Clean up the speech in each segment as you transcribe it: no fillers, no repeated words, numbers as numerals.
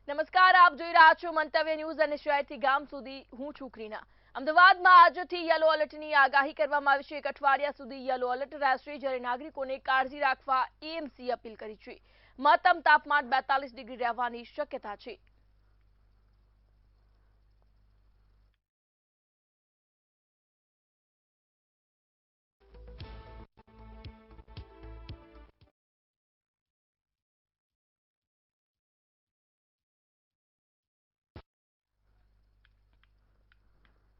નમસ્કાર, આપ જોઈ રહ્યા છો મંતવ્ય ન્યૂઝ અને શહેરથી ગામ સુધી હું છું ક્રીના। અમદાવાદમાં આજથી યલો એલર્ટની આગાહી કરવામાં આવી છે। એક અઠવાડિયા સુધી યલો એલર્ટ રહેશે, જ્યારે નાગરિકોને કાળજી રાખવા એએમસી અપીલ કરી છે। મહત્તમ તાપમાન 42 ડિગ્રી રહેવાની શક્યતા છે।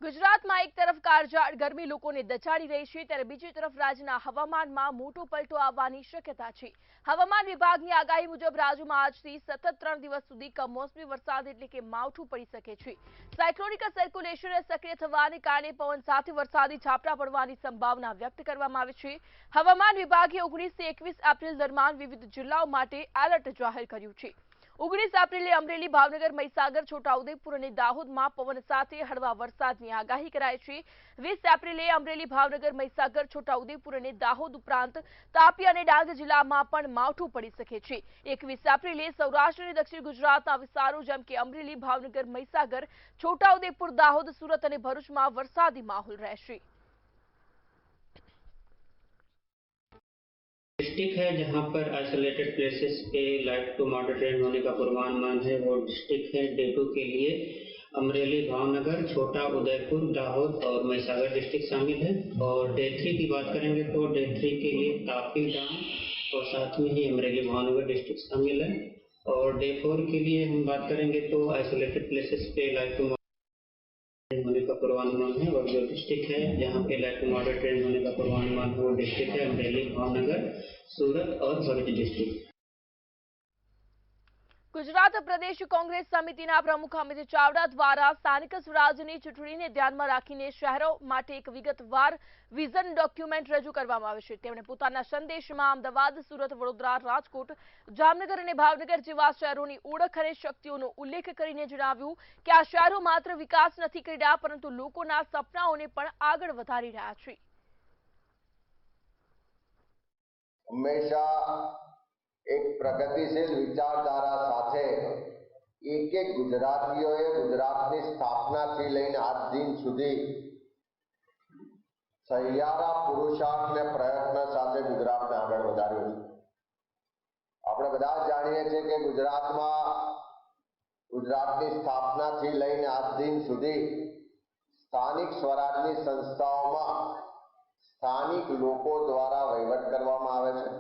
ગુજરાતમાં એક તરફ કાળઝાળ ગરમી લોકોને દચાડી રહી છે, ત્યારે બીજી તરફ રાજ્યના હવામાનમાં મોટો પલટો આવવાની શક્યતા છે। હવામાન વિભાગની આગાહી મુજબ રાજ્યમાં આજથી સતત 3 દિવસ સુધી કમોસમી વરસાદ એટલે કે માવઠું પડી શકે છે। સાયક્લોનિક સર્ક્યુલેશન સક્રિય થવાને કારણે પવન સાથે વરસાદી ઝાપટા પડવાની સંભાવના વ્યક્ત કરવામાં આવી છે। હવામાન વિભાગે 19 થી 21 એપ્રિલ દરમિયાન વિવિધ જિલ્લાઓ માટે એલર્ટ જાહેર કર્યું છે। 19 એપ્રિલે અમરેલી, ભાવનગર, મહીસાગર, છોટાઉદેપુર અને દાહોદમાં પવન સાથે હળવા વરસાદની આગાહી કરાઈ છે। 20 એપ્રિલે અમરેલી, ભાવનગર, મહીસાગર, છોટાઉદેપુર અને દાહોદ ઉપરાંત તાપી અને ડાંગ જિલ્લામાં પણ માવઠું પડી શકે છે। 21 એપ્રિલે સૌરાષ્ટ્ર અને દક્ષિણ ગુજરાતના વિસ્તારો જેમ કે અમરેલી, ભાવનગર, મહીસાગર, છોટાઉદેપુર, દાહોદ, સુરત અને ભરૂચમાં વરસાદી માહોલ રહેશે। डिस्ट्रिक्ट है जहां पर आइसोलेटेड प्लेसेस पे लाइट टू मॉडरेट रेन होने का पूर्वानुमान है, वो डिस्ट्रिक्ट है डे 2 के लिए अमरेली, भावनगर, छोटा उदयपुर, दाहोद और महिसागर डिस्ट्रिक्ट शामिल है। और डे 3 की बात करेंगे तो डे 3 के लिए तापी, डांग और साथ में ही अमरेली, भावनगर डिस्ट्रिक्ट शामिल है। और डे 4 के लिए हम बात करेंगे तो आइसोलेटेड प्लेसेस पे लाइट टू होने का पूर्वानुमान है, और जो डिस्ट्रिक्ट है जहाँ पे लाइट टू मॉडरेट रेन होने का पूर्वानुमान है वो डिस्ट्रिक्ट है अमरेली, भावनगर, सूरत और भरूच डिस्ट्रिक्ट। ગુજરાત પ્રદેશ કોંગ્રેસ સમિતિના પ્રમુખ અમિત ચાવડા દ્વારા સ્થાનિક સ્વરાજ્યની ચૂંટણીને ધ્યાનમાં રાખીને શહેરો માટે એક વિગતવાર વિઝન ડોક્યુમેન્ટ રજૂ કરવામાં આવ્યું છે। તેમણે પોતાના સંદેશમાં અમદાવાદ, સુરત, વડોદરા, રાજકોટ, જામનગર અને ભાવનગર જેવા શહેરોની ઓળખ અને શક્તિઓનો ઉલ્લેખ કરીને જણાવ્યું કે આ શહેરો માત્ર વિકાસ નથી કરી રહ્યા, પરંતુ લોકોના સપનાઓને પણ આગળ વધારી રહ્યા છે। હંમેશા એક પ્રગતિશીલ વિચારધારા સાથે એક ગુજરાતીઓએ ગુજરાતની સ્થાપનાથી લઈને આજ દિન સુધી સહિયારા પુરુષાર્થ અને પ્રયત્ન સાથે ગુજરાતને આગળ વધાર્યું છે। આપણે બધા જાણીએ છીએ કે ગુજરાતની સ્થાપનાથી લઈને આજ દિન સુધી સ્થાનિક સ્વરાજની સંસ્થાઓમાં સ્થાનિક લોકો દ્વારા વહીવટ કરવામાં આવે છે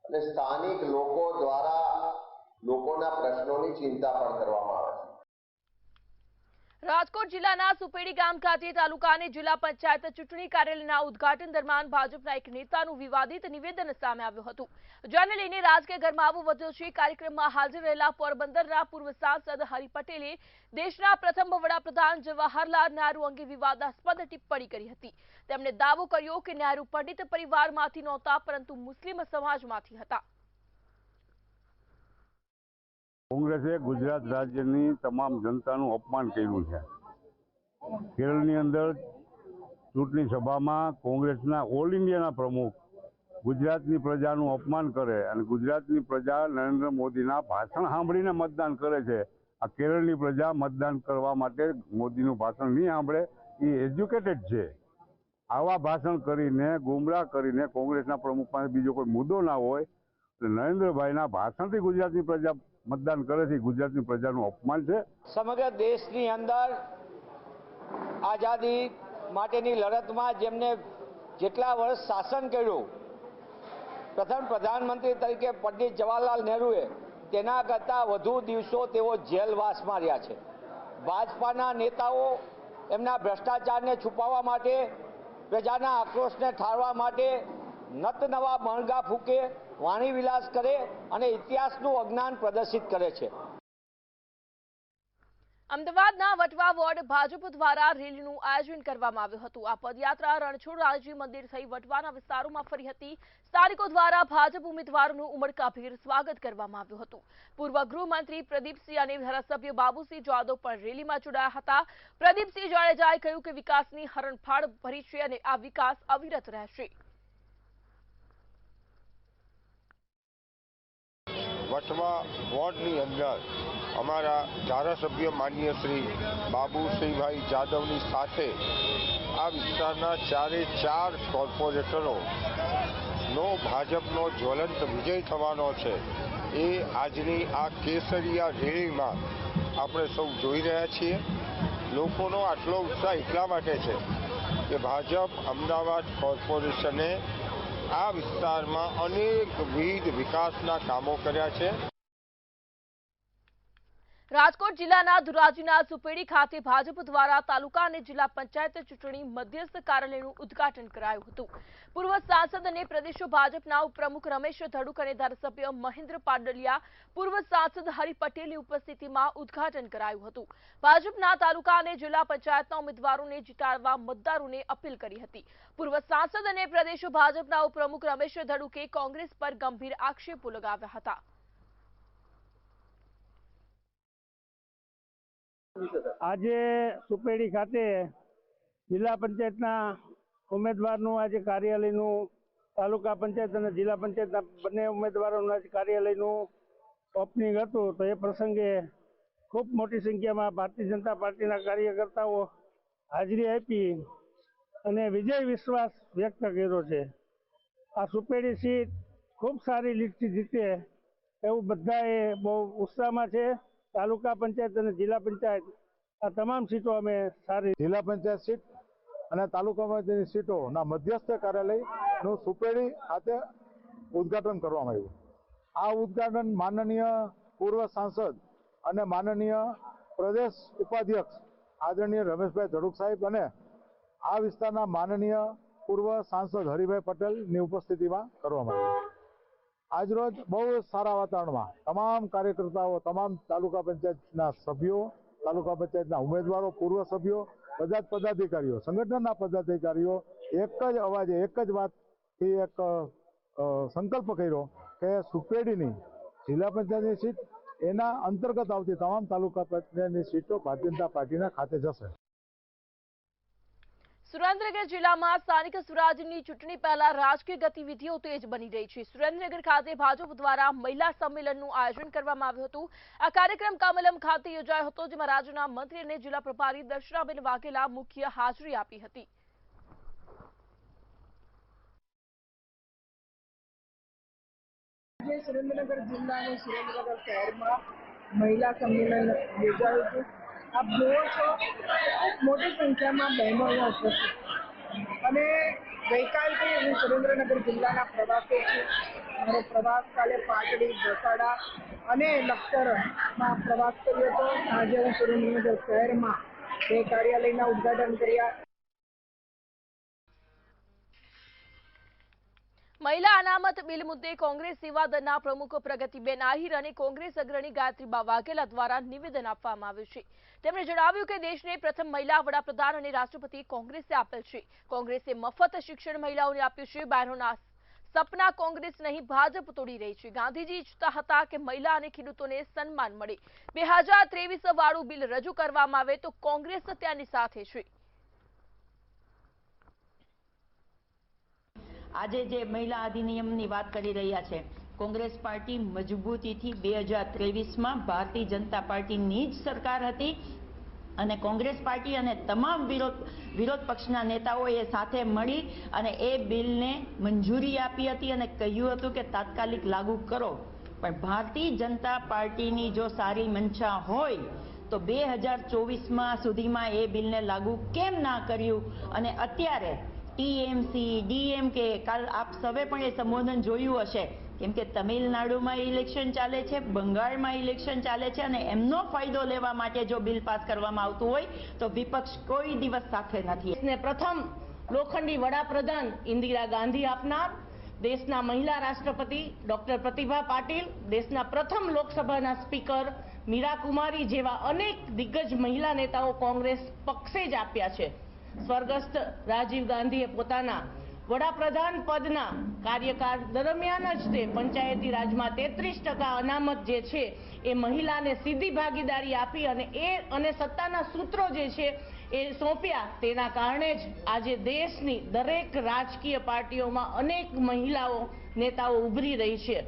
અને સ્થાનિક લોકો દ્વારા લોકોના પ્રશ્નોની ચિંતા પણ કરવામાં આવે છે। રાજકોટ જિલ્લાના સુપેડી ગામ ખાતે તાલુકા અને જિલ્લા પંચાયત ચૂંટણી કાર્યાલયના ઉદ્ઘાટન દરમિયાન ભાજપના એક નેતાનું વિવાદિત નિવેદન સામે આવ્યું હતું, જેને લઈને રાજકીય ગરમાવો વધ્યો છે। કાર્યક્રમમાં હાજર રહેલા પોરબંદરના પૂર્વ સાંસદ હરિ પટેલે દેશના પ્રથમ વડાપ્રધાન જવાહરલાલ નહેરુ અંગે વિવાદાસ્પદ ટિપ્પણી કરી હતી। તેમણે દાવો કર્યો કે નહેરુ પંડિત પરિવારમાંથી નહોતા, પરંતુ મુસ્લિમ સમાજમાંથી હતા। કોંગ્રેસે ગુજરાત રાજ્યની તમામ જનતાનું અપમાન કર્યું છે। કેરળની અંદર ચૂંટણી સભામાં કોંગ્રેસના ઓલ ઇન્ડિયાના પ્રમુખ ગુજરાતની પ્રજાનું અપમાન કરે અને ગુજરાતની પ્રજા નરેન્દ્ર મોદીના ભાષણ સાંભળીને મતદાન કરે છે। આ કેરળની પ્રજા મતદાન કરવા માટે મોદીનું ભાષણ નહીં સાંભળે, એ એજ્યુકેટેડ છે। આવા ભાષણ કરીને ગુમરાહ કરીને કોંગ્રેસના પ્રમુખ પાસે બીજો કોઈ મુદ્દો ના હોય, નરેન્દ્રભાઈના ભાષણથી ગુજરાતની પ્રજા મતદાન કરે છે, ગુજરાતની પ્રજાનું અપમાન છે। સમગ્ર દેશની અંદર આઝાદી માટેની લડતમાં જેમને જેટલા વર્ષ શાસન કર્યું, પ્રથમ પ્રધાનમંત્રી તરીકે પંડિત જવાહરલાલ નહેરુએ તેના કરતાં વધુ દિવસો તેઓ જેલવાસમાં રહ્યા છે। ભાજપાના નેતાઓ એમના ભ્રષ્ટાચારને છુપાવવા માટે, પ્રજાના આક્રોશને ઠારવા માટે નત નવા બણગા ફૂકે, વાણી વિલાસ કરે અને ઇતિહાસનું અજ્ઞાન પ્રદર્શિત કરે છે। અમદાવાદના વટવા વોર્ડ ભાજપ દ્વારા રેલીનું આયોજન કરવામાં આવ્યું હતું। આ પદયાત્રા રણછોડ રાયજી મંદિર થઈ વટવાના વિસ્તારોમાં ફરી હતી। સ્થાનિકો દ્વારા ભાજપ ઉમેદવારોનું ઉમળકાભેર સ્વાગત કરવામાં આવ્યું હતું। પૂર્વ ગૃહમંત્રી પ્રદીપસિંહ અને ધારાસભ્ય બાબુસિંહ જાદવ પણ રેલીમાં જોડાયા હતા। પ્રદીપસિંહ જાડેજાએ કહ્યું કે વિકાસની હરણફાળ ભરી છે અને આ વિકાસ અવિરત રહેશે। વટવા વોર્ડની અંદર અમારા ધારાસભ્ય માનનીય શ્રી બાબુસિંહભાઈ જાદવની સાથે આ વિસ્તારના 4 કોર્પોરેટરોનો ભાજપનો જ્વલંત વિજય થવાનો છે એ આજની આ કેસરિયા રેલીમાં આપણે સૌ જોઈ રહ્યા છીએ. લોકોનો આટલો ઉત્સાહ એટલા માટે છે કે ભાજપ અમદાવાદ કોર્પોરેશને આ વિસ્તારમાં અનેકવિધ વિકાસના કામો કર્યા છે. રાજકોટ જિલ્લાના ધોરાજીના સુપેડી ખાતે ભાજપ દ્વારા તાલુકા અને જિલ્લા પંચાયત ચૂંટણી મધ્યસ્થ કાર્યાલયનું ઉદ્ઘાટન કરાયું હતું. પૂર્વ સાંસદ અને પ્રદેશ ભાજપના ઉપપ્રમુખ રમેશ ધડુક અને ધારાસભ્ય મહેન્દ્ર પાડલિયા, પૂર્વ સાંસદ હરિ પટેલની ઉપસ્થિતિમાં ઉદ્ઘાટન કરાયું હતું. ભાજપના તાલુકા અને જિલ્લા પંચાયતના ઉમેદવારોને જીતાડવા મતદારોને અપીલ કરી હતી. પૂર્વ સાંસદ અને પ્રદેશ ભાજપના ઉપપ્રમુખ રમેશ ધડુકે કોંગ્રેસ પર ગંભીર આક્ષેપો લગાવ્યા હતા. આજે સુપેડી ખાતે જિલ્લા પંચાયતના ઉમેદવારનું આજે કાર્યાલયનું, તાલુકા પંચાયત અને જિલ્લા પંચાયતના બંને ઉમેદવારોનું આજે કાર્યાલયનું ઓપનિંગ હતું. તો એ પ્રસંગે ખૂબ મોટી સંખ્યામાં ભારતીય જનતા પાર્ટીના કાર્યકર્તાઓ હાજરી આપી અને વિજય વિશ્વાસ વ્યક્ત કર્યો છે. આ સુપેડી સીટ ખૂબ સારી લીડથી જીતે એવું બધાએ બહુ ઉત્સાહમાં છે. તાલુકા પંચાયત અને જિલ્લા પંચાયત આ તમામ સીટો અમે સારી. જિલ્લા પંચાયત સીટ અને તાલુકા પંચાયતની સીટોના મધ્યસ્થ કાર્યાલયનું સુપેડી ખાતે ઉદ્ઘાટન કરવામાં આવ્યું. આ ઉદ્ઘાટન માનનીય પૂર્વ સાંસદ અને માનનીય પ્રદેશ ઉપાધ્યક્ષ આદરણીય રમેશભાઈ ધડુક સાહેબ અને આ વિસ્તારના માનનીય પૂર્વ સાંસદ હરિભાઈ પટેલની ઉપસ્થિતિમાં કરવામાં આવ્યું. આજરોજ બહુ સારા વાતાવરણમાં તમામ કાર્યકર્તાઓ, તમામ તાલુકા પંચાયતના સભ્યો, તાલુકા પંચાયતના ઉમેદવારો, પૂર્વ સભ્યો, બધા જ પદાધિકારીઓ, સંગઠનના પદાધિકારીઓ એક જ અવાજે, એક જ વાતથી એક સંકલ્પ કર્યો કે સુપેડીની જિલ્લા પંચાયતની સીટ એના અંતર્ગત આવતી તમામ તાલુકા પંચાયતની સીટો ભારતીય જનતા પાર્ટીના ખાતે જશે. સુરેન્દ્રનગર જિલ્લામાં સ્થાનિક સ્વરાજ્યની ચૂંટણી પહેલા રાજકીય ગતિવિધિઓ તેજ બની રહી છે. સુરેન્દ્રનગર ખાતે ભાજપ દ્વારા મહિલા સંમેલનનું આયોજન કરવામાં આવ્યું હતું. આ કાર્યક્રમ કમલમ ખાતે યોજાયો હતો, જેમાં રાજ્યના મંત્રી અને જિલ્લા પ્રભારી દર્શનાબેન વાઘેલા મુખ્ય હાજરી આપી હતી. સુરેન્દ્રનગર જિલ્લાનું સુરેન્દ્રનગર શહેરમાં મહિલા સંમેલન યોજાયું હતું. આપ જુઓ છો મોટી સંખ્યામાં બહેનો અહીંયા ઉપસ્થિત અને ગઈકાલથી હું સુરેન્દ્રનગર જિલ્લાના પ્રવાસે છું. મારો પ્રવાસ કાલે પાટડી, બસાડા અને લખતરમાં પ્રવાસ કર્યો હતો. આજે હું સુરેન્દ્રનગર શહેરમાં 2 કાર્યાલયના ઉદ્ઘાટન કર્યા. મહિલા અનામત બિલ મુદ્દે કોંગ્રેસ સેવા દળના પ્રમુખ પ્રગતિબેન આહિર અને કોંગ્રેસ અગ્રણી ગાયત્રીબા વાઘેલા દ્વારા નિવેદન આપવામાં આવ્યું છે. તેમણે જણાવ્યું કે દેશને પ્રથમ મહિલા વડાપ્રધાન અને રાષ્ટ્રપતિ કોંગ્રેસે આપેલ છે. કોંગ્રેસે મફત શિક્ષણ મહિલાઓને આપ્યું છે. બહેનોના સપના કોંગ્રેસ નહીં ભાજપ તોડી રહી છે. ગાંધીજી ઈચ્છતા હતા કે મહિલા અને ખેડૂતોને સન્માન મળે. 2023 વાળું બિલ રજૂ કરવામાં આવે તો કોંગ્રેસ ત્યાંની સાથે છે. આજે જે મહિલા અધિનિયમની વાત કરી રહ્યા છે, કોંગ્રેસ પાર્ટી મજબૂતીથી 2023માં ભારતીય જનતા પાર્ટીની જ સરકાર હતી અને કોંગ્રેસ પાર્ટી અને તમામ વિરોધ પક્ષના નેતાઓએ સાથે મળી અને એ બિલને મંજૂરી આપી હતી અને કહ્યું હતું કે તાત્કાલિક લાગુ કરો. પણ ભારતીય જનતા પાર્ટીની જો સારી મંશા હોય તો 2024માં સુધીમાં એ બિલને લાગુ કેમ ના કર્યું? અને અત્યારે ટીએમસી, ડીએમકે, કાલ આપ સૌએ પણ એ સંબોધન જોયું હશે, કેમ કે તમિલનાડુમાં ઇલેક્શન ચાલે છે, બંગાળમાં ઇલેક્શન ચાલે છે અને એમનો ફાયદો લેવા માટે જો બિલ પાસ કરવામાં આવતું હોય તો વિપક્ષ કોઈ દિવસ સાથે નથી. પ્રથમ લોખંડી વડાપ્રધાન ઇન્દિરા ગાંધી આપનાર, દેશના મહિલા રાષ્ટ્રપતિ ડોક્ટર પ્રતિભા પાટીલ, દેશના પ્રથમ લોકસભાના સ્પીકર મીરા કુમારી જેવા અનેક દિગ્ગજ મહિલા નેતાઓ કોંગ્રેસ પક્ષે જ આપ્યા છે. સ્વર્ગસ્થ રાજીવ ગાંધીએ પોતાના વડાપ્રધાન પદના કાર્યકાળ દરમિયાન જ તે પંચાયતી રાજમાં 33% અનામત જે છે એ મહિલાને સીધી ભાગીદારી આપી અને સત્તાના સૂત્રો જે છે એ સોંપ્યા. તેના કારણે જ આજે દેશની દરેક રાજકીય પાર્ટીઓમાં અનેક મહિલાઓ નેતાઓ ઉભરી રહી છે.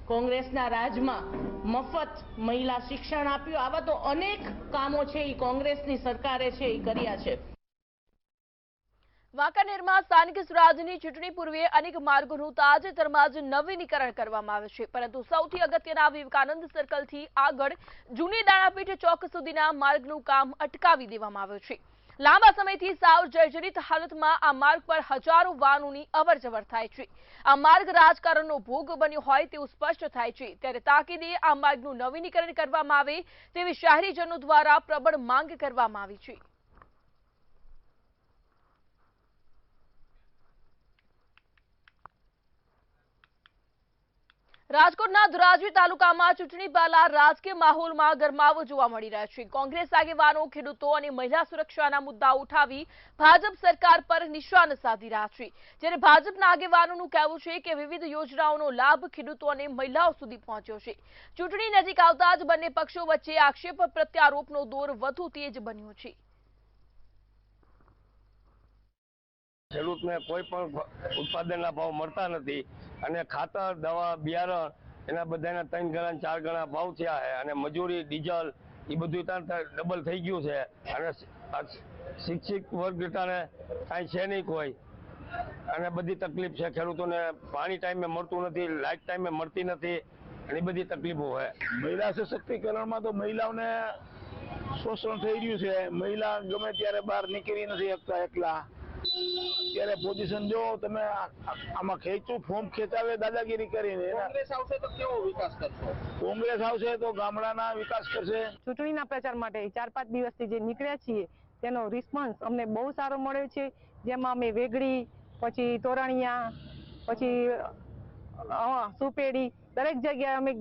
કોંગ્રેસના રાજમાં મફત મહિલા શિક્ષણ આપ્યું. આવા તો અનેક કામો છે એ કોંગ્રેસની સરકારે છે એ કર્યા છે. વાંકાનેરમાં સ્થાનિક સ્વરાજ્યની ચૂંટણી પૂર્વે અનેક માર્ગોનું તાજેતરમાં જ નવીનીકરણ કરવામાં આવે છે, પરંતુ સૌથી અગત્યના વિવેકાનંદ સર્કલથી આગળ જૂની દાણાપીઠ ચોક સુધીના માર્ગનું કામ અટકાવી દેવામાં આવ્યું છે. લાંબા સમયથી સાવ જર્જરિત હાલતમાં આ માર્ગ પર હજારો વાહનોની અવરજવર થાય છે. આ માર્ગ રાજકારણનો ભોગ બન્યો હોય તેવું સ્પષ્ટ થાય છે. ત્યારે તાકીદે આ માર્ગનું નવીનીકરણ કરવામાં આવે તેવી શહેરીજનો દ્વારા પ્રબળ માંગ કરવામાં આવી છે. રાજકોટના ધોરાજી તાલુકામાં ચૂંટણી પહેલા રાજકીય માહોલમાં ગરમાવો જોવા મળી રહ્યો છે. કોંગ્રેસ આગેવાનો ખેડૂતો અને મહિલા સુરક્ષાના મુદ્દા ઉઠાવી ભાજપ સરકાર પર નિશાન સાધી રહ્યા છે. જ્યારે ભાજપના આગેવાનોનું કહેવું છે કે વિવિધ યોજનાઓનો લાભ ખેડૂતો અને મહિલાઓ સુધી પહોંચ્યો છે. ચૂંટણી નજીક આવતા જ બંને પક્ષો વચ્ચે આક્ષેપ પ્રત્યારોપનો દોર વધુ તેજ બન્યો છે. ખેડૂતને કોઈ પણ ઉત્પાદનના ભાવ મળતા નથી અને ખાતર, દવા, બિયારણ એના બધાના 3 ગણા 4 ગણા ભાવ થયા છે અને મજૂરી, ડીઝલ એ બધું ડબલ થઈ ગયું છે અને શિક્ષિત વર્ગ કાંઈ છે નહીં કોઈ અને બધી તકલીફ છે. ખેડૂતોને પાણી ટાઈમે મળતું નથી, લાઇટ ટાઈમે મળતી નથી અને બધી તકલીફો છે. મહિલા સશક્તિકરણમાં તો મહિલાઓને શોષણ થઈ રહ્યું છે. મહિલા ગમે ત્યારે બહાર નીકળી નથી શકતા એકલા. ત્યારે પોઝિશન જો તમે આમાં ખેંચું ફોર્મ ખેંચાવે દાદાગીરી કરીને. કોંગ્રેસ આવશે તો કેવો વિકાસ કરશો? કોંગ્રેસ આવશે તો ગામડાના વિકાસ કરશે. ચૂંટણીના પ્રચાર માટે 4-5 દિવસથી જે નીકળ્યા છીએ તેનો રિસ્પોન્સ અમને બહુ સારો મળ્યો છે. જેમાં અમે વેગડી, પછી તોરણિયા, પછી સુપેડી દરેક જગ્યાએ અમે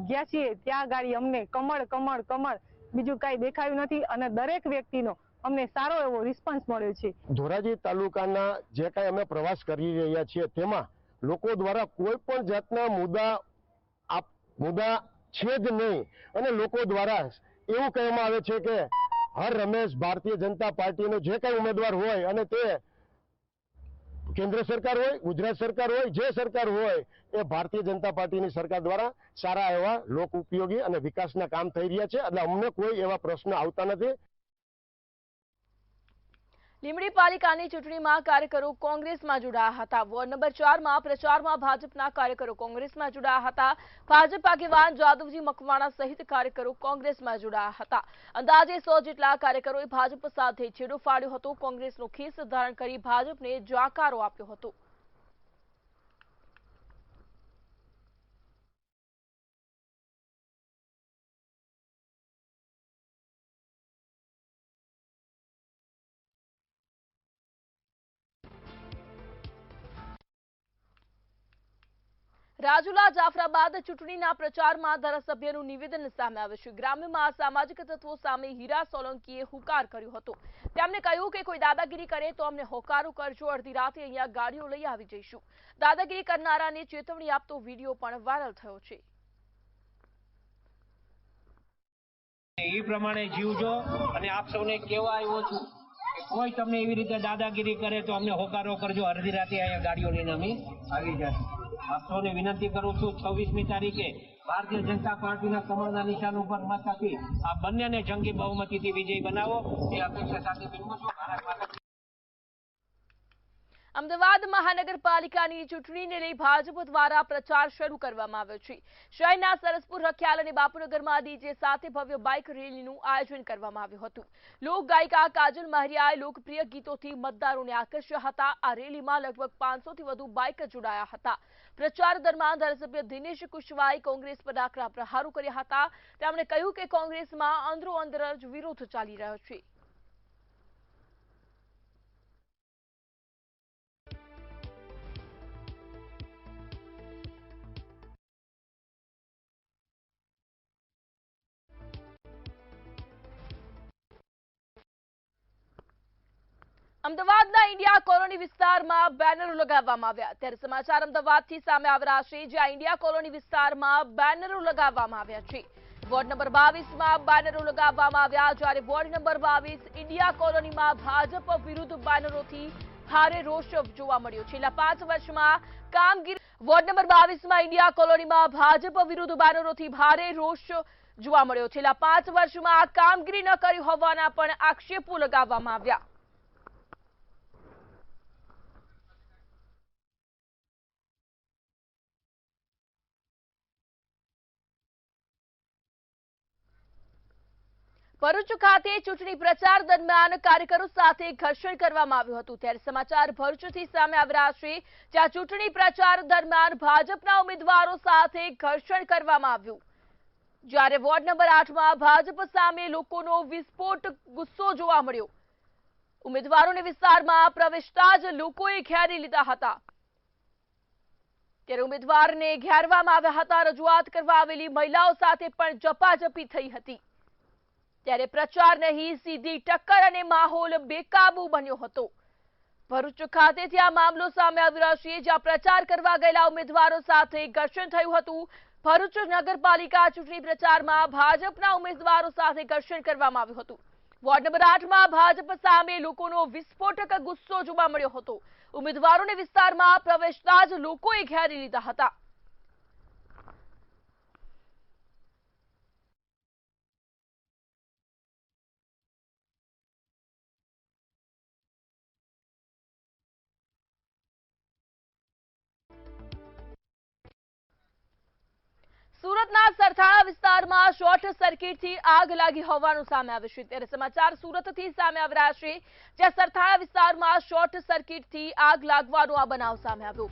ગયા છીએ. ત્યાં ગાડી અમને કમળ કમળ કમળ બીજું કાંઈ દેખાયું નથી અને દરેક વ્યક્તિનો અમને સારો એવો રિસ્પોન્સ મળ્યો છે. ધોરાજી તાલુકાના જે કાંઈ અમે પ્રવાસ કરી રહ્યા છીએ તેમાં લોકો દ્વારા કોઈ પણ જાતના મુદ્દા છે જ નહીં અને લોકો દ્વારા એવું કહેવામાં આવે છે કે હર રમેશ ભારતીય જનતા પાર્ટીનો જે કાંઈ ઉમેદવાર હોય અને તે કેન્દ્ર સરકાર હોય, ગુજરાત સરકાર હોય, જે સરકાર હોય એ ભારતીય જનતા પાર્ટીની સરકાર દ્વારા સારા એવા લોક ઉપયોગી અને વિકાસના કામ થઈ રહ્યા છે. એટલે અમને કોઈ એવા પ્રશ્ન આવતા નથી. લીંબડી પાલિકાની ચૂંટણીમાં કાર્યકરો કોંગ્રેસમાં જોડાયા હતા. વોર્ડ નંબર 4માં પ્રચારમાં ભાજપના કાર્યકરો કોંગ્રેસમાં જોડાયા હતા. ભાજપ આગેવાન જાદવજી મકવાણા સહિત કાર્યકરો કોંગ્રેસમાં જોડાયા હતા. અંદાજે 100 જેટલા કાર્યકરોએ ભાજપ સાથે છેડો ફાડ્યો હતો. કોંગ્રેસનો ખેસ ધારણ કરી ભાજપને જાકારો આપ્યો હતો. રાજુલા જાફરાબાદ ચૂંટણીના પ્રચારમાં ધારાસભ્યનું નિવેદન સામે આવ્યું છે. ગ્રામ્યમાં સામાજિક તત્વો સામે હીરા સોલંકીએ હુંકાર કર્યો હતો. તેમણે કહ્યું કે કોઈ દાદાગીરી કરે તો અમને હોકારો કરજો, અડધી રાતે અહીંયા ગાડીઓ લઈ આવી જઈશું. દાદાગીરી કરનારાને ચેતવણી આપતો વિડીયો પણ વાયરલ થયો છે. એ પ્રમાણે જીવજો અને આપ સૌને કહેવા આવ્યો છું કે કોઈ તમને એવી રીતે દાદાગીરી કરે તો અમને હોકારો કરજો, અડધી રાતે અહીંયા ગાડીઓ લઈને અમે આવી જશું. આપ સૌને વિનંતી કરું છું 26મી તારીખે ભારતીય જનતા પાર્ટીના કમળના નિશાન ઉપર મત આપી આ બંનેને જંગી બહુમતીથી વિજય બનાવો એ અપેક્ષા સાથે વિનવું છું. અમદાવાદ મહાનગરપાલિકાની ચૂંટણીને લઈ ભાજપ દ્વારા પ્રચાર શરૂ કરવામાં આવ્યો છે. શહેરના સરસપુર, રખિયાલ અને બાપુનગરમાં ડીજે સાથે ભવ્ય બાઇક રેલીનું આયોજન કરવામાં આવ્યું હતું. લોકગાયિકા કાજલ માહરિયાએ લોકપ્રિય ગીતોથી મતદારોને આકર્ષ્યા હતા. આ રેલીમાં લગભગ 500થી વધુ બાઇક જોડાયા હતા. પ્રચાર દરમિયાન ધારાસભ્ય દિનેશ કુશવાહાએ કોંગ્રેસ પર આકરા પ્રહારો કર્યા હતા. તેમણે કહ્યું કે કોંગ્રેસમાં અંદરોઅંદર જ વિરોધ ચાલી રહ્યો છે. અમદાવાદના ઇન્ડિયા કોલોની વિસ્તારમાં બેનરો લગાવવામાં આવ્યા. ત્યારે સમાચાર અમદાવાદથી સામે આવી રહ્યા છે, જ્યાં ઇન્ડિયા કોલોની વિસ્તારમાં બેનરો લગાવવામાં આવ્યા છે. વોર્ડ નંબર 22માં બેનરો લગાવવામાં આવ્યા, જ્યારે વોર્ડ નંબર 22 ઇન્ડિયા કોલોનીમાં ભાજપ વિરુદ્ધ બેનરોથી ભારે રોષ જોવા મળ્યો. છેલ્લા 5 વર્ષમાં કામગીરી વોર્ડ નંબર 22માં ઇન્ડિયા કોલોનીમાં ભાજપ વિરુદ્ધ બેનરોથી ભારે રોષ જોવા મળ્યો. છેલ્લા 5 વર્ષમાં આ કામગીરી ન કરી હોવાના પણ આક્ષેપો લગાવવામાં આવ્યા. ભરૂચ ખાતે ચૂંટણી પ્રચાર દરમિયાન કાર્યકરો સાથે ઘર્ષણ કરવામાં આવ્યું હતું. ત્યારે સમાચાર ભરૂચથી સામે આવી રહ્યા છે, જ્યાં ચૂંટણી પ્રચાર દરમિયાન ભાજપના ઉમેદવારો સાથે ઘર્ષણ કરવામાં આવ્યું. જ્યારે વોર્ડ નંબર 8માં ભાજપ સામે લોકોનો વિસ્ફોટ ગુસ્સો જોવા મળ્યો. ઉમેદવારોને વિસ્તારમાં પ્રવેશતા જ લોકોએ ઘેરી લીધા હતા. ત્યારે ઉમેદવારને ઘેરવામાં આવ્યા હતા. રજૂઆત કરવા આવેલી મહિલાઓ સાથે પણ ઝપાઝપી થઈ હતી. ત્યારે પ્રચાર નહીં, સીધી ટક્કર અને માહોલ બેકાબુ બન્યો હતો. ભરૂચ ખાતેથી આ મામલો સામે આવી રહ્યો છે, જ્યાં પ્રચાર કરવા ગયેલા ઉમેદવારો સાથે ઘર્ષણ થયું હતું. ભરૂચ નગરપાલિકા ચૂંટણી પ્રચારમાં ભાજપના ઉમેદવારો સાથે ઘર્ષણ કરવામાં આવ્યું હતું. વોર્ડ નંબર 8માં ભાજપ સામે લોકોનો વિસ્ફોટક ગુસ્સો જોવા મળ્યો હતો. ઉમેદવારોને વિસ્તારમાં પ્રવેશતા જ લોકોએ ઘેરી લીધા હતા. સુરતના સરથાણા વિસ્તારમાં શોર્ટ સર્કિટથી આગ લાગી હોવાનું સામે આવ્યું છે. ત્યારે સમાચાર સુરતથી સામે આવી રહ્યા છે, જ્યાં સરથાણા વિસ્તારમાં શોર્ટ સર્કિટથી આગ લાગવાનો આ બનાવ સામે આવ્યો.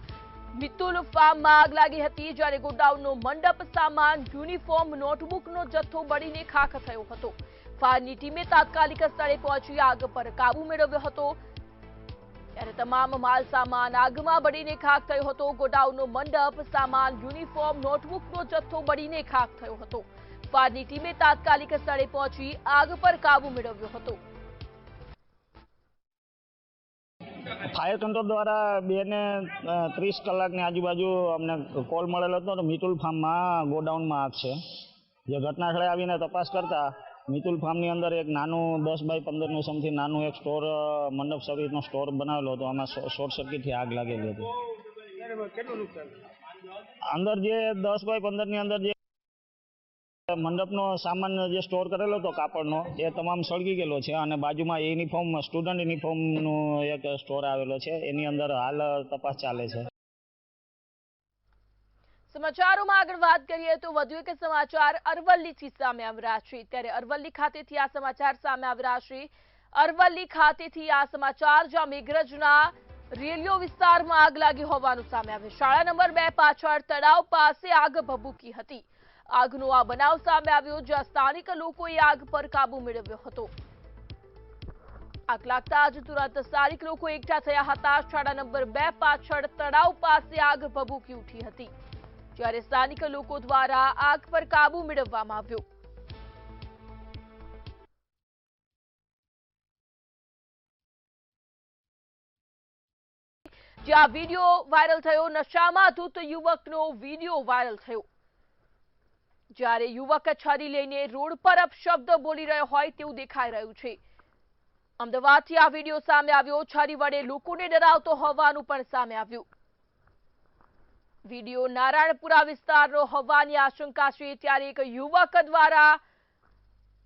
મિતુલ ફાર્મમાં આગ લાગી હતી, જ્યારે ગોડાઉનનો મંડપ, સામાન, યુનિફોર્મ, નોટબુકનો જથ્થો બળીને ખાખ થયો હતો. ફાયરની ટીમે તાત્કાલિક સ્થળે પહોંચી આગ પર કાબુ મેળવ્યો હતો. ત્યારે તમામ માલ સામાન આગમાં બળીને ખાખ થયો હતો. ગોડાઉનનો મંડપ, સામાન, યુનિફોર્મ, નોટબુકનો જથ્થો બળીને ખાખ થયો હતો. ફાયરની ટીમે તાત્કાલિક સ્થળે પહોંચી આગ પર કાબુ મેળવ્યો હતો. ફાયર કંટ્રોલ દ્વારા 2:30 કલાકની આજુબાજુ અમને કોલ મળેલો હતો. મિતુલ ફાર્મમાં ગોડાઉનમાં આગ છે. જે ઘટના સ્થળે આવીને તપાસ કરતા મિતુલ ફાર્મની અંદર એક નાનું 10 બાય 15નું સમથી નાનું એક સ્ટોર, મંડપ સર્વિસનો સ્ટોર બનાવેલો હતો. આમાં શોર્ટ સર્કિટથી આગ લાગેલી હતી. અંદર જે 10 બાય 15ની અંદર જે મંડપનો સામાન જે સ્ટોર કરેલો હતો કાપડનો, એ તમામ સળગી ગયેલો છે. અને બાજુમાં યુનિફોર્મ, સ્ટુડન્ટ યુનિફોર્મનો એક સ્ટોર આવેલો છે. એની અંદર હાલ તપાસ ચાલે છે. સમાચારોમાં આગળ વાત કરીએ તો વધુ એક સમાચાર અરવલ્લીથી સામે આવી રહ્યા છે. ત્યારે અરવલ્લી ખાતેથી આ સમાચાર સામે આવી રહ્યા છે. અરવલ્લી ખાતેથી આ સમાચાર, જ્યાં મેઘરજના રેલિયો વિસ્તારમાં આગ લાગી હોવાનું સામે આવ્યું. શાળા નંબર 2 પાછળ તળાવ પાસે આગ ભભૂકી હતી. આગનો આ બનાવ સામે આવ્યો, જ્યાં સ્થાનિક લોકોએ આગ પર કાબુ મેળવ્યો હતો. આગ લાગતા જ તુરંત સ્થાનિક લોકો એકઠા થયા હતા. શાળા નંબર 2 પાછળ તળાવ પાસે આગ ભભૂકી ઉઠી હતી, જ્યારે સ્થાનિક લોકો દ્વારા આગ પર કાબુ મેળવવામાં આવ્યો. જ્યાં વિડીયો વાયરલ થયો, નશામાં ધૂત યુવકનો વિડીયો વાયરલ થયો, જ્યારે યુવક છરી લઈને રોડ પર અપશબ્દ બોલી રહ્યો હોય તેવું દેખાઈ રહ્યું છે. અમદાવાદથી આ વિડીયો સામે આવ્યો. છરી વડે લોકોને ડરાવતો હોવાનું પણ સામે આવ્યું. વિડીયો નારાયણપુરા વિસ્તારનો હોવાની આશંકા છે. ત્યારે એક યુવક દ્વારા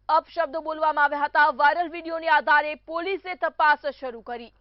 અપશબ્દો બોલવામાં આવ્યા હતા. વાયરલ વિડીયોને આધારે પોલીસે તપાસ શરૂ કરી.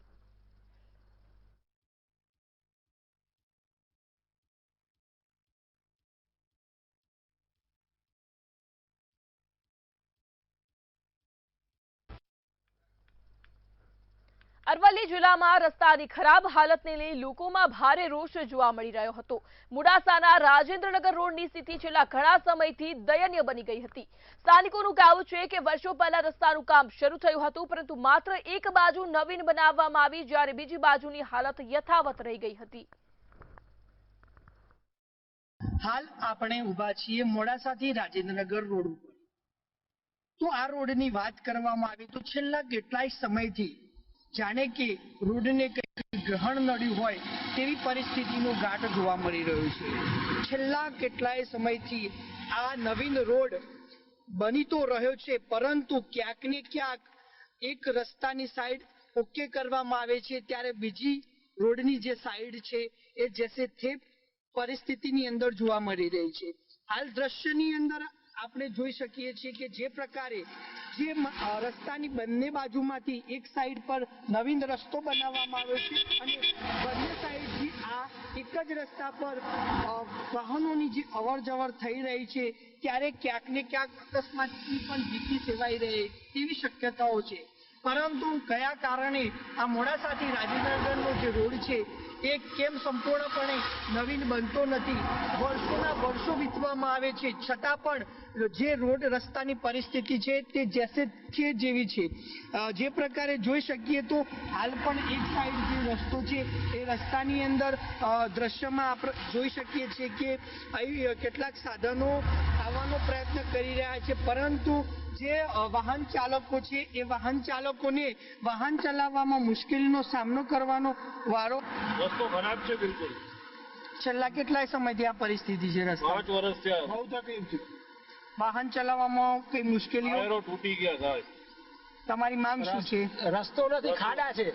અરવલ્લી જિલ્લામાં રસ્તાની ખરાબ હાલતને લઈ લોકોમાં ભારે રોષ જોવા મળી રહ્યો હતો. મોડાસાના રાજેન્દ્રનગર રોડની સ્થિતિ છેલ્લા ઘણા સમયથી દયનીય બની ગઈ હતી. સ્થાનિકોનું કહેવું છે કે વર્ષો પહેલા રસ્તાનું કામ શરૂ થયું હતું, પરંતુ માત્ર એક બાજુ નવીન બનાવવામાં આવી, જ્યારે બીજી બાજુની હાલત યથાવત રહી ગઈ હતી. હાલ આપણે ઊભા છીએ મોડાસાથી રાજેન્દ્રનગર રોડ ઉપર. તો આ રોડની વાત કરવામાં આવે તો છેલ્લા કેટલાય સમયથી જાણે કે રોડને કંઈક ગ્રહણ નડ્યું હોય તેવી પરિસ્થિતિનો ઘાટ જોવા મળી રહ્યો છે. છેલ્લા કેટલાય સમયથી આ નવીન રોડ બની તો રહ્યો છે, પરંતુ ક્યાંક ને ક્યાંક એક રસ્તાની સાઈડ ઓકે કરવામાં આવે છે ત્યારે બીજી રોડની જે સાઈડ છે એ જેસે તે પરિસ્થિતિની અંદર જોવા મળી રહી છે. હાલ દ્રશ્યની અંદર આપણે જોઈ શકીએ છીએ કે જે પ્રકારે જે રસ્તાની બંને બાજુમાંથી એક સાઈડ પર નવીન રસ્તો બનાવવામાં આવ્યો છે અને બંને સાઈડથી આ એક જ રસ્તા પર વાહનોની જે અવર જવર થઈ રહી છે ત્યારે ક્યાંક ને ક્યાંક અકસ્માતની પણ ભીતિ સેવાઈ રહે તેવી શક્યતાઓ છે. પરંતુ કયા કારણે આ મોડાસાથી રાજીનગરનો જે રોડ છે એ કેમ સંપૂર્ણપણે નવીન બનતો નથી? વર્ષોના વર્ષો વીતવામાં આવે છે છતાં પણ જે રોડ રસ્તાની પરિસ્થિતિ છે તે જેસે છે જેવી છે. જે પ્રકારે જોઈ શકીએ તો હાલ પણ એક સાઈડ જે રસ્તો છે એ રસ્તાની અંદર દ્રશ્યમાં આપણે જોઈ શકીએ છીએ કે અહીં કેટલાક સાધનો આવવાનો પ્રયત્ન કરી રહ્યા છે પરંતુ જે વાહન ચાલકો છે એ વાહન ચાલકોને વાહન ચલાવવામાં મુશ્કેલીનો સામનો કરવાનો વારો. રસ્તો ખરાબ છે બિલકુલ. છેલ્લા કેટલાય સમયથી આ પરિસ્થિતિ છે રસ્તા? 5 વર્ષ થયા. બહુ તકલીફ છે. વાહન ચલાવવામાં કઈ મુશ્કેલીઓ? ટાયરો તૂટી ગયા સાહેબ. તમારી માંગ શું છે? રસ્તો નથી, ખાડા છે.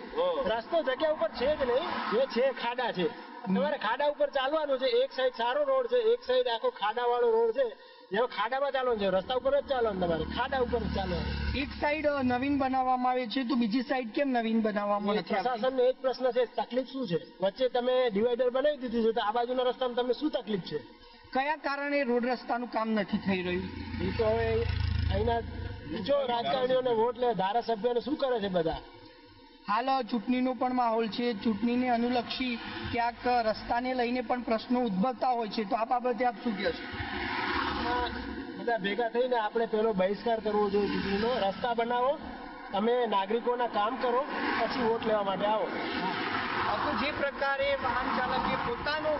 રસ્તો જગ્યા ઉપર છે જ નહીં, જે છે ખાડા છે. તમારે ખાડા ઉપર ચાલવાનું છે. એક સાઈડ સારો રોડ છે, એક સાઈડ આખો ખાડા વાળો રોડ છે. જેવો ખાડામાં ચાલવાનું છે, રસ્તા ઉપર જ ચાલવાનું, તમારે ખાડા ઉપર જ ચાલવાનું. એક સાઈડ નવીન બનાવવામાં આવે છે તો બીજી સાઈડ કેમ નવીન બનાવવામાં નથી? પ્રશાસનનો એક પ્રશ્ન છે, તકલીફ શું છે? વચ્ચે તમે ડિવાઈડર બનાવી દીધું છે તો આ બાજુના રસ્તામાં તમને શું તકલીફ છે? કયા કારણે રોડ રસ્તાનું કામ નથી થઈ રહ્યું? એ તો હવે અહીંના જો રાજકારણીઓને વોટ લે, ધારાસભ્યોને શું કરે છે બધા? હાલ ચૂંટણીનો પણ માહોલ છે. ચૂંટણીને અનુલક્ષી ક્યાંક રસ્તાને લઈને પણ પ્રશ્નો ઉદ્ભવતા હોય છે તો આ બાબતે આપ શું કહેશો? બધા ભેગા થઈને આપણે પેલો બહિષ્કાર કરવો જોઈએ ચૂંટણીનો. રસ્તા બનાવો, તમે નાગરિકોના કામ કરો, પછી વોટ લેવા માટે આવો. તો જે પ્રકારે વાહન ચાલકે પોતાનો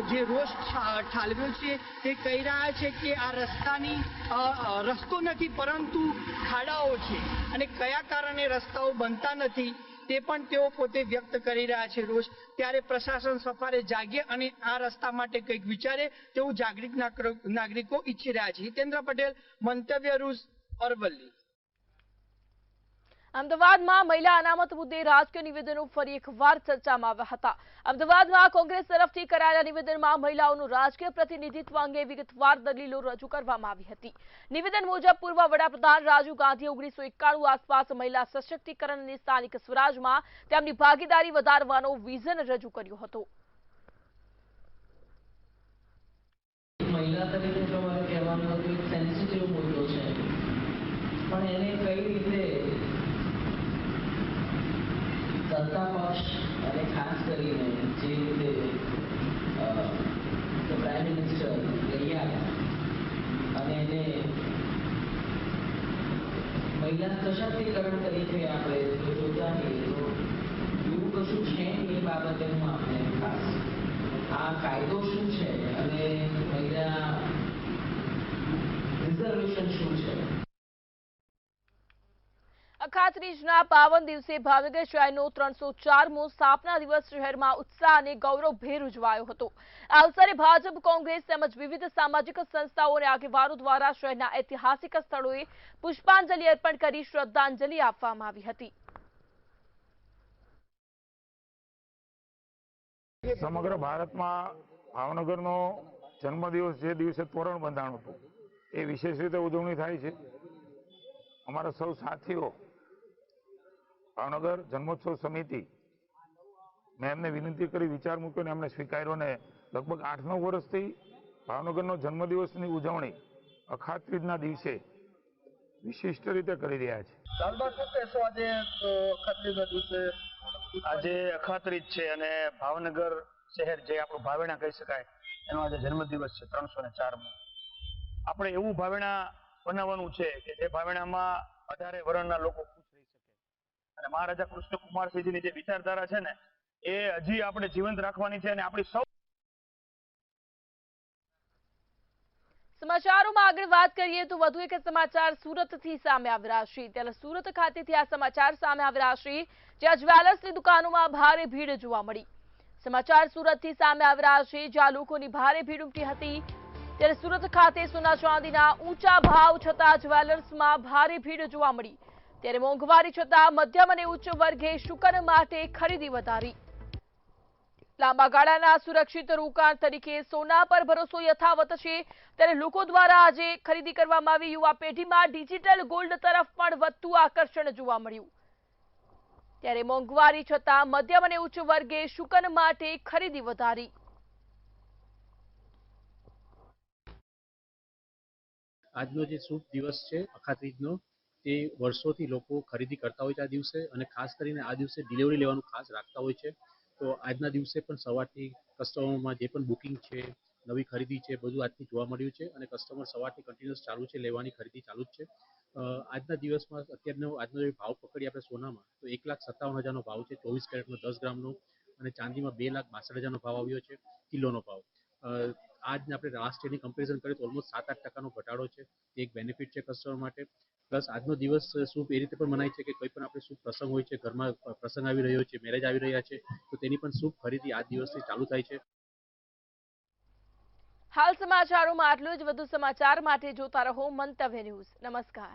જે રોષ ઠાલવ્યો છે તે કહી રહ્યા છે કે આ રસ્તો નથી પરંતુ ખાડાઓ છે અને કયા કારણે રસ્તાઓ બનતા નથી તે પણ તેઓ પોતે વ્યક્ત કરી રહ્યા છે રોષ. ત્યારે પ્રશાસન સફારે જાગે અને આ રસ્તા માટે કંઈક વિચારે તેવું જાગૃત નાગરિકો ઈચ્છી રહ્યા છે. હિતેન્દ્ર પટેલ, મંતવ્ય રૂઝ, અરવલ્લી. અમદાવાદમાં મહિલા અનામત મુદ્દે રાજકીય નિવેદનો ફરી એકવાર ચર્ચામાં આવ્યા હતા. અમદાવાદમાં કોંગ્રેસ તરફથી કરાયેલા નિવેદનમાં મહિલાઓનું રાજકીય પ્રતિનિધિત્વ અંગે વિગતવાર દલીલો રજૂ કરવામાં આવી હતી. નિવેદન મુજબ પૂર્વ વડાપ્રધાન રાજીવ ગાંધીએ 1991 આસપાસ મહિલા સશક્તિકરણ અને સ્થાનિક સ્વરાજમાં તેમની ભાગીદારી વધારવાનો વિઝન રજૂ કર્યો હતો. મહિલા તરીકે તમારે કહેવાનું હતું એક સેન્સિટિવ મુદ્દો છે પણ એને કઈ રીતે સત્તા પક્ષ અને ખાસ કરીને જે રીતે પ્રાઇમ મિનિસ્ટર લઈ આવ્યા અને એને મહિલા સશક્તિકરણ તરીકે આપણે જોતા હોઈએ તો એવું કશું છે એ બાબતે હું આપણે ખાસ આ કાયદો શું છે અને મહિલા રિઝર્વેશન શું છે. અખાત્રીજના પાવન દિવસે ભાવનગર શહેરનો 304મો સ્થાપના દિવસ શહેરમાં ઉત્સાહ અને ગૌરવભેર ઉજવાયો હતો. આ અવસરે ભાજપ, કોંગ્રેસ તેમજ વિવિધ સામાજિક સંસ્થાઓ અને આગેવાનો દ્વારા શહેરના ઐતિહાસિક સ્થળોએ પુષ્પાંજલિ અર્પણ કરી શ્રદ્ધાંજલિ આપવામાં આવી હતી. સમગ્ર ભારતમાં ભાવનગરનો જન્મદિવસ જે દિવસે તોરણ બંધાણું હતું એ વિશેષ રીતે ઉજવણી થાય છે. અમારા સૌ સાથીઓ ભાવનગર જન્મોત્સવ સમિતિ મેં એમને વિનંતી કરી, વિચાર મૂક્યો ને એમને સ્વીકાર્યો ને લગભગ 8-9 વર્ષથી ભાવનગરનો જન્મદિવસની ઉજવણી અખાત્રીજના દિવસે વિશિષ્ટ રીતે કરી રહ્યા છે. આજે અખાત્રીજ છે અને ભાવનગર શહેર જે આપણું ભાવેણા કહી શકાય એનો આજે જન્મદિવસ છે 304મો. આપણે એવું ભાવેણા બનાવવાનું છે કે જે ભાવેણામાં 18 વર્ણના લોકો ખુશ રહી શકે અને મહારાજા કૃષ્ણકુમારસિંહજીની જે વિચારધારા છે ને એ હજી આપણે જીવંત રાખવાની છે અને આપણી સૌ. સમાચારોમાં આગળ વાત કરીએ તો વધુ એક સમાચાર સુરતથી સામે આવી રહ્યા છે. ત્યારે સુરત ખાતેથી આ સમાચાર સામે આવી રહ્યા છે જ્યાં જ્વેલર્સની દુકાનોમાં ભારે ભીડ જોવા મળી. સમાચાર સુરતથી સામે આવી રહ્યા છે જ્યાં લોકોની ભારે ભીડ ઉમટી હતી. ત્યારે સુરત ખાતે સોના ચાંદીના ઊંચા ભાવ છતાં જ્વેલર્સમાં ભારે ભીડ જોવા મળી. ત્યારે મોંઘવારી છતાં મધ્યમ અને ઉચ્ચ વર્ગે શુકન માટે ખરીદી વધારી. લાંબા ગાળાના સુરક્ષિત રોકાણ તરીકે સોના પર ભરોસો યથાવત છે, ત્યારે લોકો દ્વારા આજે ખરીદી કરવામાં આવી. યુવા પેઢીમાં ડિજિટલ ગોલ્ડ તરફ પણ વધતું આકર્ષણ જોવા મળ્યું. ત્યારે મોંઘવારી છતાં મધ્યમ અને ઉચ્ચ વર્ગે શુકન માટે ખરીદી વધારી. આજનો જે શુભ દિવસ છે અખાત્રીજનો, તે વર્ષોથી લોકો ખરીદી કરતા હોય છે આ દિવસે, અને ખાસ કરીને આ દિવસે ડિલિવરી લેવાનું ખાસ રાખતા હોય છે. તો આજના દિવસે પણ સવારથી કસ્ટમરમાં જે પણ બુકિંગ છે, નવી ખરીદી છે, બધું આજથી જોવા મળ્યું છે અને કસ્ટમર સવારથી કન્ટિન્યુઅસ ચાલુ છે, લેવાની ખરીદી ચાલુ જ છે. આજના દિવસમાં આજનો જે ભાવ પકડીએ આપણે સોનામાં, તો 1,57,000નો ભાવ છે 24 કેરેટનો 10 ગ્રામનો, અને ચાંદીમાં 2,62,000નો ભાવ આવ્યો છે કિલોનો ભાવ. આજને આપણે લાસ્ટ યરની કમ્પેરિઝન કરીએ તો ઓલમોસ્ટ 7-8% ઘટાડો છે. એ એક બેનિફિટ છે કસ્ટમર માટે. પ્લસ આજનો દિવસ શુભ એ રીતે પણ મનાય છે કે કોઈ પણ આપણે શુભ પ્રસંગ હોય છે, ઘરમાં પ્રસંગ આવી રહ્યો છે, મેરેજ આવી રહ્યા છે, તો તેની પણ શુભ ખરીદી આ દિવસથી ચાલુ થાય છે. હાલ સમાચારોમાં આટલું જ. વધુ સમાચાર માટે જોતા રહો મંતવ્ય ન્યૂઝ. નમસ્કાર.